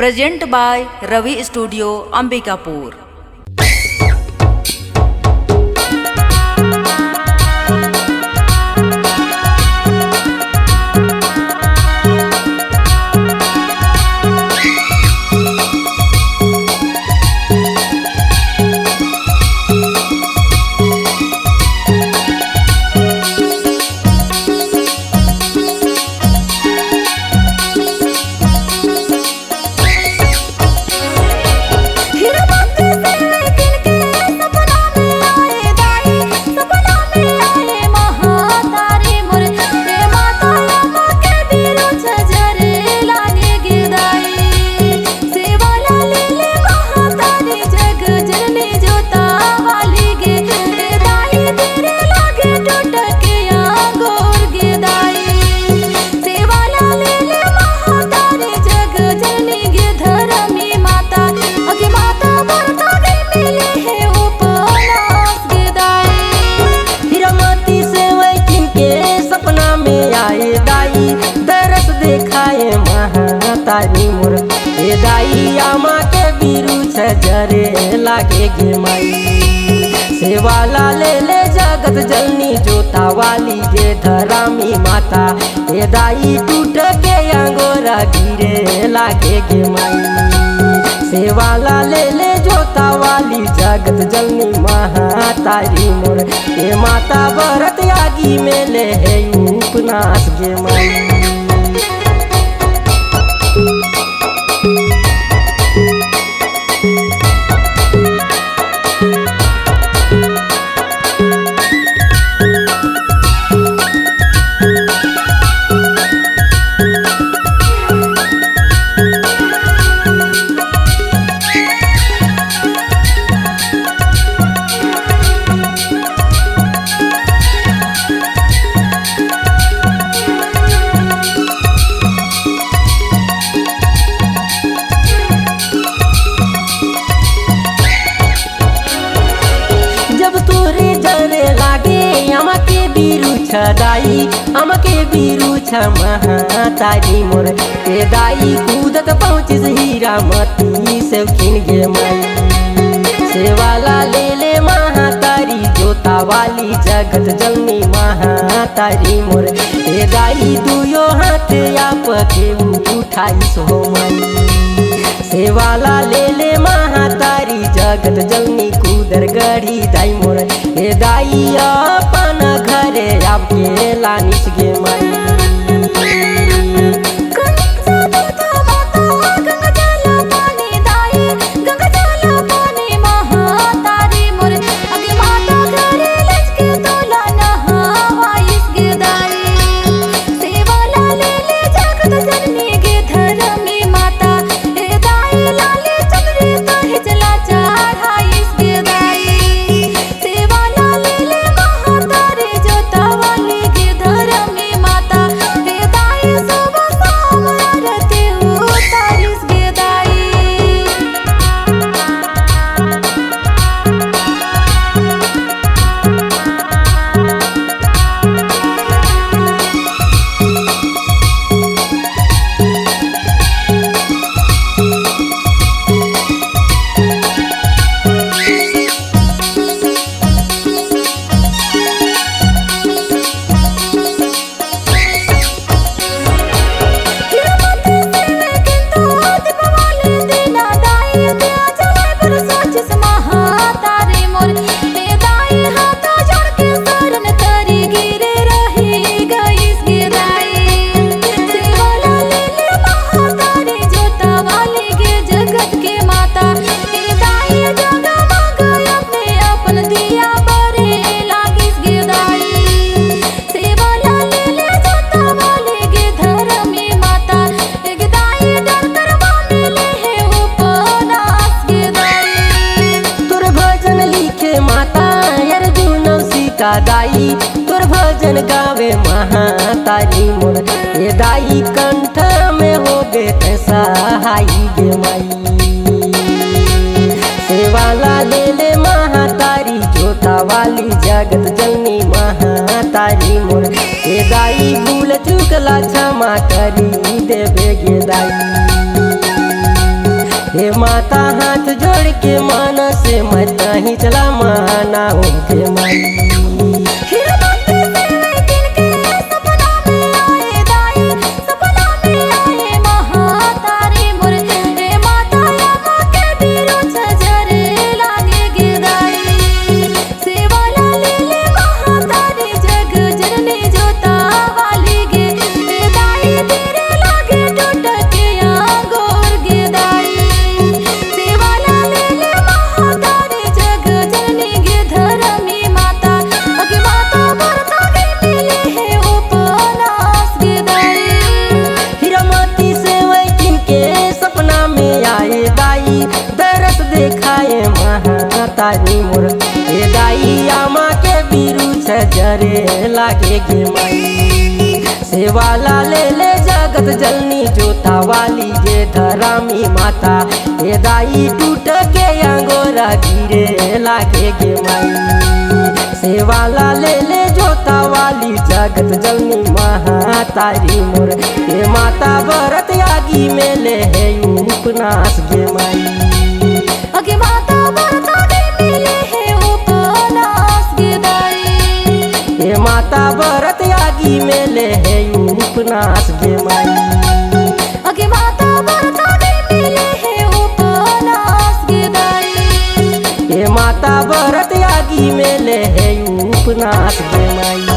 Present by Ravi studio Ambikapur. तारी मोर ए दाई आमा के बीरू छजरे लागे गे माई सेवाला ले ले जगत जननी जोता वाली गे धरामी माता ए दाई टूट के अंगोरा गिरे लागे गे माई सेवाला ले ले जोता वाली जगत जननी महा तारी मोर ए माता भरत यागी में ले है उपनाश गे माई। दाई हमके बीरू छ महा तारी मोर ए दाई कूदत पहुँचिस हीरा मती से खिन गे माई सेवाला ले ले महा तारी जोता वाली जगत जननी महा तारी मोर ए दाई दुयो हाथ आप के उठाई सो माई सेवाला ले ले महा तारी जगत जननी कूदर गढ़ी दाई मोर ए दाई अपन घरे आपके लानिस गे माई। दाई तोर भजन गावे महा तारी मोर ये दाई कंठ में हो गे सहाई गे माई सेवाला ले ले महा तारी जोता वाली जगत जननी महा तारी मोर ये दाई भूल चुकला क्षमा करी देवे गे दाई। माता हाथ जोड़ के मान से मैं तही चला माना के माई। तारी मोर ए दाई आमा के बिरु छजरे लागे गे माई। सेवाला ले ले जगत जननी जोता वाली गे धरामी माता ए दाई टूट के अंगोरा गिरे लागे गे माई। सेवाला ले ले जोता वाली जगत जननी महातारी मोर ए माता भरत यागी में ले है उपनाश गे माई। अगे माता भरत माता भरत यागी में ले है उपनाश गे माई। अगे माता भरत में ले है उपनाश गे दाई। माता भरत यागी में ले है उपनाश गे माई।